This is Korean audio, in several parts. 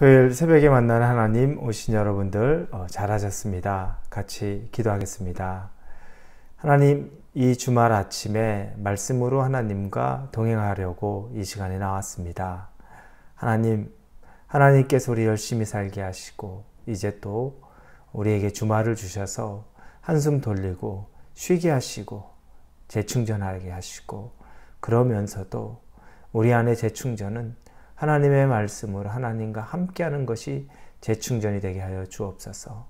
토요일 새벽에 만나는 하나님 오신 여러분들 잘하셨습니다. 같이 기도하겠습니다. 하나님, 이 주말 아침에 말씀으로 하나님과 동행하려고 이 시간에 나왔습니다. 하나님께서 우리 열심히 살게 하시고 이제 또 우리에게 주말을 주셔서 한숨 돌리고 쉬게 하시고 재충전하게 하시고, 그러면서도 우리 안의 재충전은 하나님의 말씀으로 하나님과 함께하는 것이 재충전이 되게 하여 주옵소서.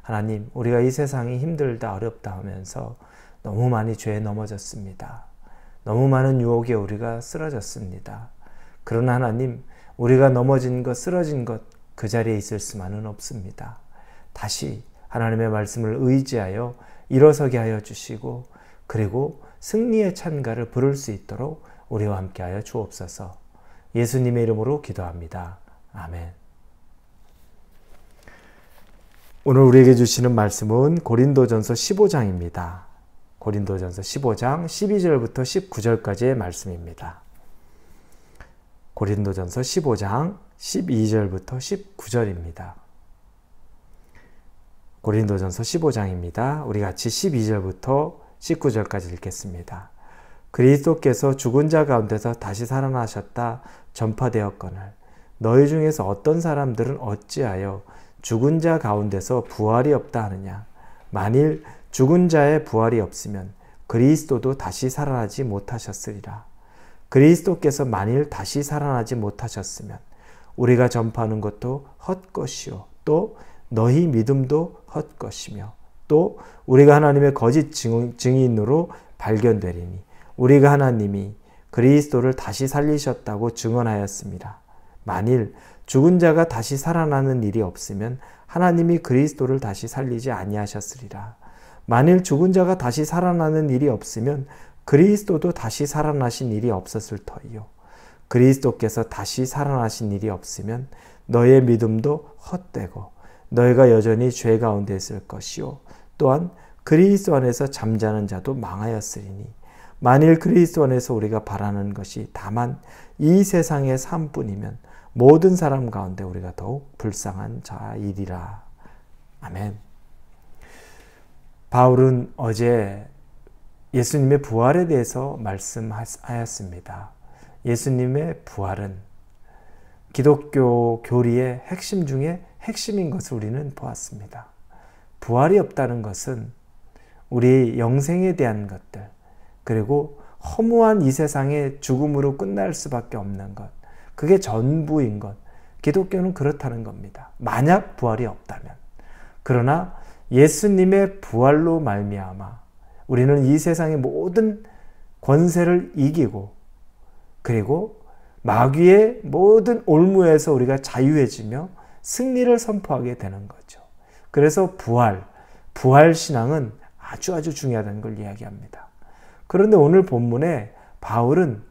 하나님, 우리가 이 세상이 힘들다 어렵다 하면서 너무 많이 죄에 넘어졌습니다. 너무 많은 유혹에 우리가 쓰러졌습니다. 그러나 하나님, 우리가 넘어진 것, 쓰러진 것, 그 자리에 있을 수만은 없습니다. 다시 하나님의 말씀을 의지하여 일어서게 하여 주시고, 그리고 승리의 찬가를 부를 수 있도록 우리와 함께하여 주옵소서. 예수님의 이름으로 기도합니다. 아멘. 오늘 우리에게 주시는 말씀은 고린도전서 15장입니다. 고린도전서 15장 12절부터 19절까지의 말씀입니다. 고린도전서 15장 12절부터 19절입니다. 고린도전서 15장입니다. 우리 같이 12절부터 19절까지 읽겠습니다. 그리스도께서 죽은 자 가운데서 다시 살아나셨다 전파되었거늘 너희 중에서 어떤 사람들은 어찌하여 죽은 자 가운데서 부활이 없다 하느냐. 만일 죽은 자의 부활이 없으면 그리스도도 다시 살아나지 못하셨으리라. 그리스도께서 만일 다시 살아나지 못하셨으면 우리가 전파하는 것도 헛것이요 또 너희 믿음도 헛것이며 또 우리가 하나님의 거짓 증인으로 발견되리니 우리가 하나님이 그리스도를 다시 살리셨다고 증언하였습니다. 만일 죽은 자가 다시 살아나는 일이 없으면 하나님이 그리스도를 다시 살리지 아니하셨으리라. 만일 죽은 자가 다시 살아나는 일이 없으면 그리스도도 다시 살아나신 일이 없었을 터이요. 그리스도께서 다시 살아나신 일이 없으면 너의 믿음도 헛되고 너희가 여전히 죄 가운데 있을 것이요. 또한 그리스도 안에서 잠자는 자도 망하였으리니 만일 그리스도 안에서 우리가 바라는 것이 다만 이 세상의 삶뿐이면 모든 사람 가운데 우리가 더욱 불쌍한 자이리라. 아멘. 바울은 어제 예수님의 부활에 대해서 말씀하였습니다. 예수님의 부활은 기독교 교리의 핵심 중에 핵심인 것을 우리는 보았습니다. 부활이 없다는 것은 우리 영생에 대한 것들, 그리고 허무한 이 세상의 죽음으로 끝날 수밖에 없는 것, 그게 전부인 것. 기독교는 그렇다는 겁니다. 만약 부활이 없다면. 그러나 예수님의 부활로 말미암아 우리는 이 세상의 모든 권세를 이기고, 그리고 마귀의 모든 올무에서 우리가 자유해지며 승리를 선포하게 되는 거죠. 그래서 부활신앙은 아주 중요하다는 걸 이야기합니다. 그런데 오늘 본문에 바울은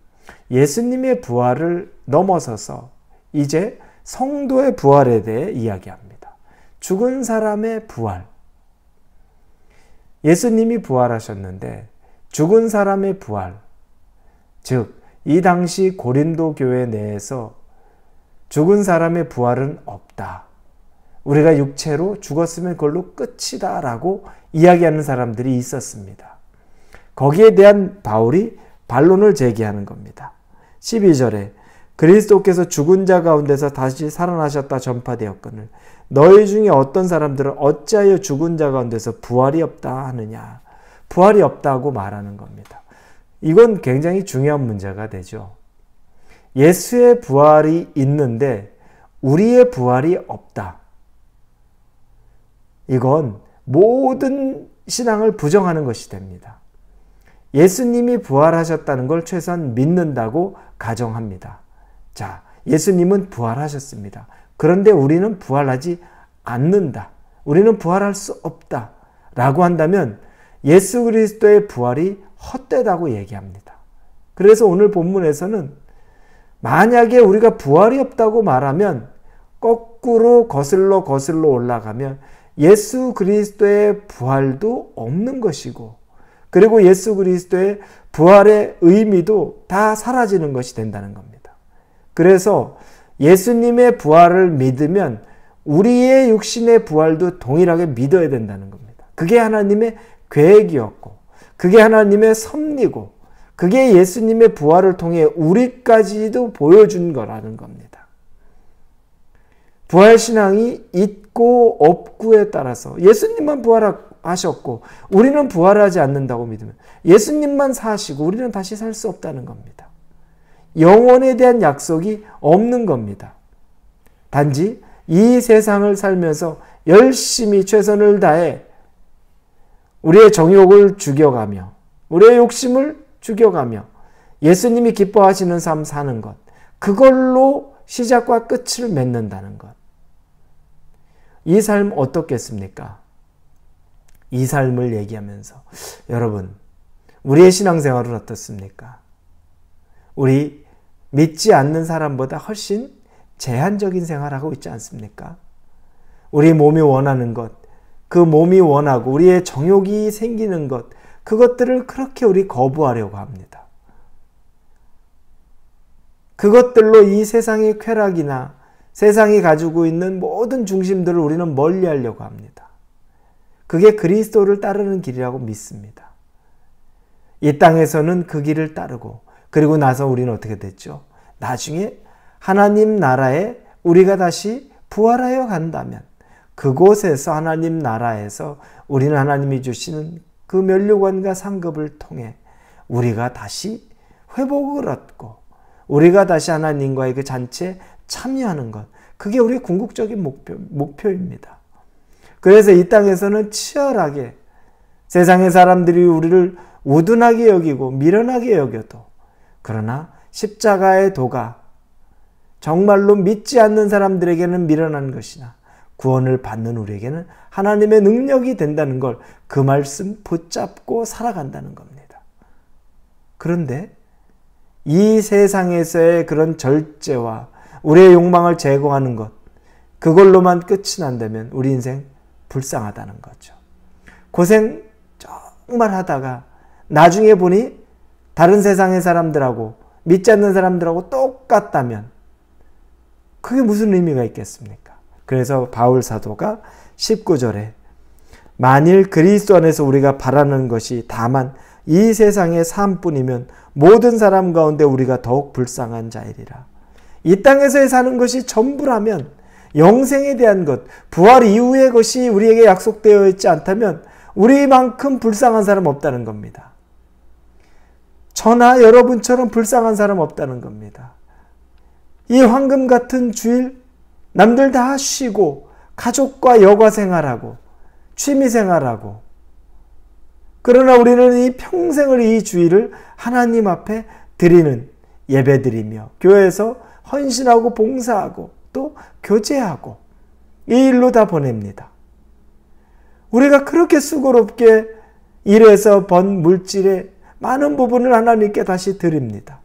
예수님의 부활을 넘어서서 이제 성도의 부활에 대해 이야기합니다. 죽은 사람의 부활. 예수님이 부활하셨는데 죽은 사람의 부활, 즉 이 당시 고린도 교회 내에서 죽은 사람의 부활은 없다. 우리가 육체로 죽었으면 그걸로 끝이다 라고 이야기하는 사람들이 있었습니다. 거기에 대한 바울이 반론을 제기하는 겁니다. 12절에 그리스도께서 죽은 자 가운데서 다시 살아나셨다 전파되었거늘 너희 중에 어떤 사람들은 어찌하여 죽은 자 가운데서 부활이 없다 하느냐. 부활이 없다고 말하는 겁니다. 이건 굉장히 중요한 문제가 되죠. 예수의 부활이 있는데 우리의 부활이 없다. 이건 모든 신앙을 부정하는 것이 됩니다. 예수님이 부활하셨다는 걸 최소한 믿는다고 가정합니다. 자, 예수님은 부활하셨습니다. 그런데 우리는 부활하지 않는다. 우리는 부활할 수 없다. 라고 한다면 예수 그리스도의 부활이 헛되다고 얘기합니다. 그래서 오늘 본문에서는 만약에 우리가 부활이 없다고 말하면 거꾸로 거슬러 올라가면 예수 그리스도의 부활도 없는 것이고, 그리고 예수 그리스도의 부활의 의미도 다 사라지는 것이 된다는 겁니다. 그래서 예수님의 부활을 믿으면 우리의 육신의 부활도 동일하게 믿어야 된다는 겁니다. 그게 하나님의 계획이었고, 그게 하나님의 섭리고, 그게 예수님의 부활을 통해 우리까지도 보여준 거라는 겁니다. 부활신앙이 있고 없고에 따라서 예수님만 부활하셨고 우리는 부활하지 않는다고 믿으면, 예수님만 사시고 우리는 다시 살 수 없다는 겁니다. 영혼에 대한 약속이 없는 겁니다. 단지 이 세상을 살면서 열심히 최선을 다해 우리의 정욕을 죽여가며 우리의 욕심을 죽여가며 예수님이 기뻐하시는 삶 사는 것, 그걸로 시작과 끝을 맺는다는 것. 이 삶 어떻겠습니까? 이 삶을 얘기하면서 여러분, 우리의 신앙생활은 어떻습니까? 우리 믿지 않는 사람보다 훨씬 제한적인 생활하고 있지 않습니까? 우리 몸이 원하는 것, 그 몸이 원하고 우리의 정욕이 생기는 것, 그것들을 그렇게 우리 거부하려고 합니다. 그것들로 이 세상의 쾌락이나 세상이 가지고 있는 모든 중심들을 우리는 멀리하려고 합니다. 그게 그리스도를 따르는 길이라고 믿습니다. 이 땅에서는 그 길을 따르고, 그리고 나서 우리는 어떻게 됐죠? 나중에 하나님 나라에 우리가 다시 부활하여 간다면 그곳에서, 하나님 나라에서 우리는 하나님이 주시는 그 면류관과 상급을 통해 우리가 다시 회복을 얻고 우리가 다시 하나님과의 그 잔치에 참여하는 것, 그게 우리의 궁극적인 목표입니다. 그래서 이 땅에서는 치열하게 세상의 사람들이 우리를 우둔하게 여기고 미련하게 여겨도, 그러나 십자가의 도가 정말로 믿지 않는 사람들에게는 미련한 것이나 구원을 받는 우리에게는 하나님의 능력이 된다는 걸, 그 말씀 붙잡고 살아간다는 겁니다. 그런데 이 세상에서의 그런 절제와 우리의 욕망을 제거하는 것, 그걸로만 끝이 난다면 우리 인생 불쌍하다는 거죠. 고생 정말 하다가 나중에 보니 다른 세상의 사람들하고 믿지 않는 사람들하고 똑같다면 그게 무슨 의미가 있겠습니까? 그래서 바울 사도가 19절에 만일 그리스도 안에서 우리가 바라는 것이 다만 이 세상의 삶뿐이면 모든 사람 가운데 우리가 더욱 불쌍한 자이리라. 이 땅에서의 사는 것이 전부라면, 영생에 대한 것, 부활 이후의 것이 우리에게 약속되어 있지 않다면 우리만큼 불쌍한 사람 없다는 겁니다. 저나 여러분처럼 불쌍한 사람 없다는 겁니다. 이 황금 같은 주일 남들 다 쉬고 가족과 여가 생활하고 취미 생활하고, 그러나 우리는 이 평생을 이 주일을 하나님 앞에 드리는, 예배드리며 교회에서 헌신하고 봉사하고 또 교제하고 이 일로 다 보냅니다. 우리가 그렇게 수고롭게 일해서 번 물질의 많은 부분을 하나님께 다시 드립니다.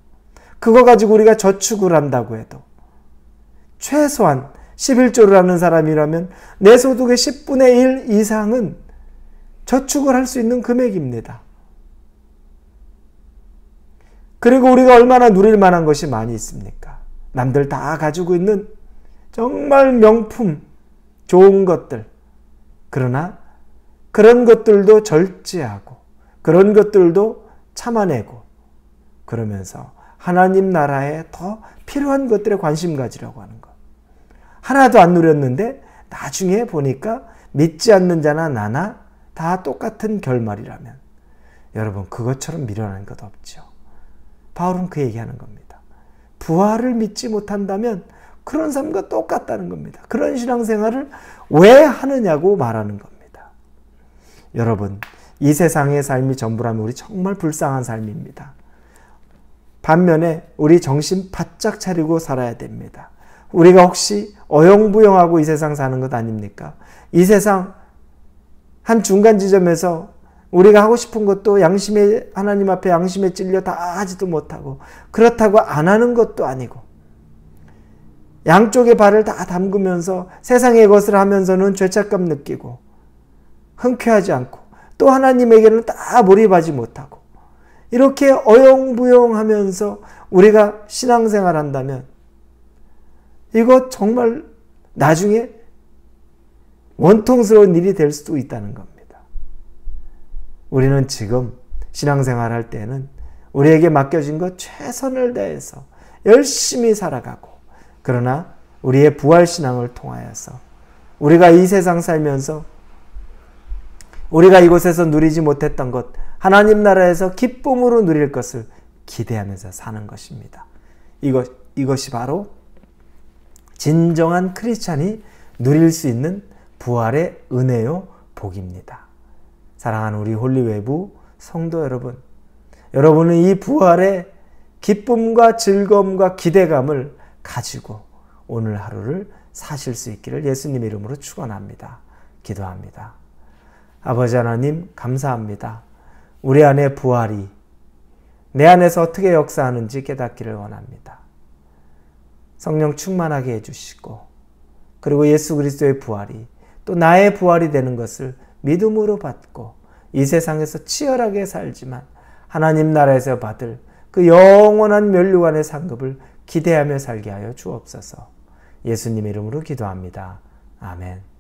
그거 가지고 우리가 저축을 한다고 해도 최소한 11조를 하는 사람이라면 내 소득의 10분의 1 이상은 저축을 할 수 있는 금액입니다. 그리고 우리가 얼마나 누릴 만한 것이 많이 있습니까? 남들 다 가지고 있는 정말 명품, 좋은 것들. 그러나 그런 것들도 절제하고 그런 것들도 참아내고 그러면서 하나님 나라에 더 필요한 것들에 관심 가지려고 하는 것. 하나도 안 누렸는데 나중에 보니까 믿지 않는 자나 나나 다 똑같은 결말이라면 여러분, 그것처럼 미련한 것 없죠. 바울은 그 얘기하는 겁니다. 부활을 믿지 못한다면 그런 삶과 똑같다는 겁니다. 그런 신앙생활을 왜 하느냐고 말하는 겁니다. 여러분, 이 세상의 삶이 전부라면 우리 정말 불쌍한 삶입니다. 반면에 우리 정신 바짝 차리고 살아야 됩니다. 우리가 혹시 어영부영하고 이 세상 사는 것 아닙니까? 이 세상 한 중간 지점에서 우리가 하고 싶은 것도 양심에, 하나님 앞에 양심에 찔려 다 하지도 못하고, 그렇다고 안 하는 것도 아니고, 양쪽의 발을 다 담그면서 세상의 것을 하면서는 죄책감 느끼고 흔쾌하지 않고, 또 하나님에게는 다 몰입하지 못하고, 이렇게 어영부영하면서 우리가 신앙생활 한다면 이거 정말 나중에 원통스러운 일이 될 수도 있다는 겁니다. 우리는 지금 신앙생활 할 때는 우리에게 맡겨진 것 최선을 다해서 열심히 살아가고, 그러나 우리의 부활신앙을 통하여서 우리가 이 세상 살면서 우리가 이곳에서 누리지 못했던 것, 하나님 나라에서 기쁨으로 누릴 것을 기대하면서 사는 것입니다. 이것이 바로 진정한 크리스찬이 누릴 수 있는 부활의 은혜요 복입니다. 사랑하는 우리 홀리웨이브 성도 여러분, 여러분은 이 부활의 기쁨과 즐거움과 기대감을 가지고 오늘 하루를 사실 수 있기를 예수님의 이름으로 축원합니다. 기도합니다. 아버지 하나님, 감사합니다. 우리 안에 부활이 내 안에서 어떻게 역사하는지 깨닫기를 원합니다. 성령 충만하게 해주시고, 그리고 예수 그리스도의 부활이 또 나의 부활이 되는 것을 믿음으로 받고 이 세상에서 치열하게 살지만 하나님 나라에서 받을 그 영원한 면류관의 상급을 기대하며 살게 하여 주옵소서. 예수님의 이름으로 기도합니다. 아멘.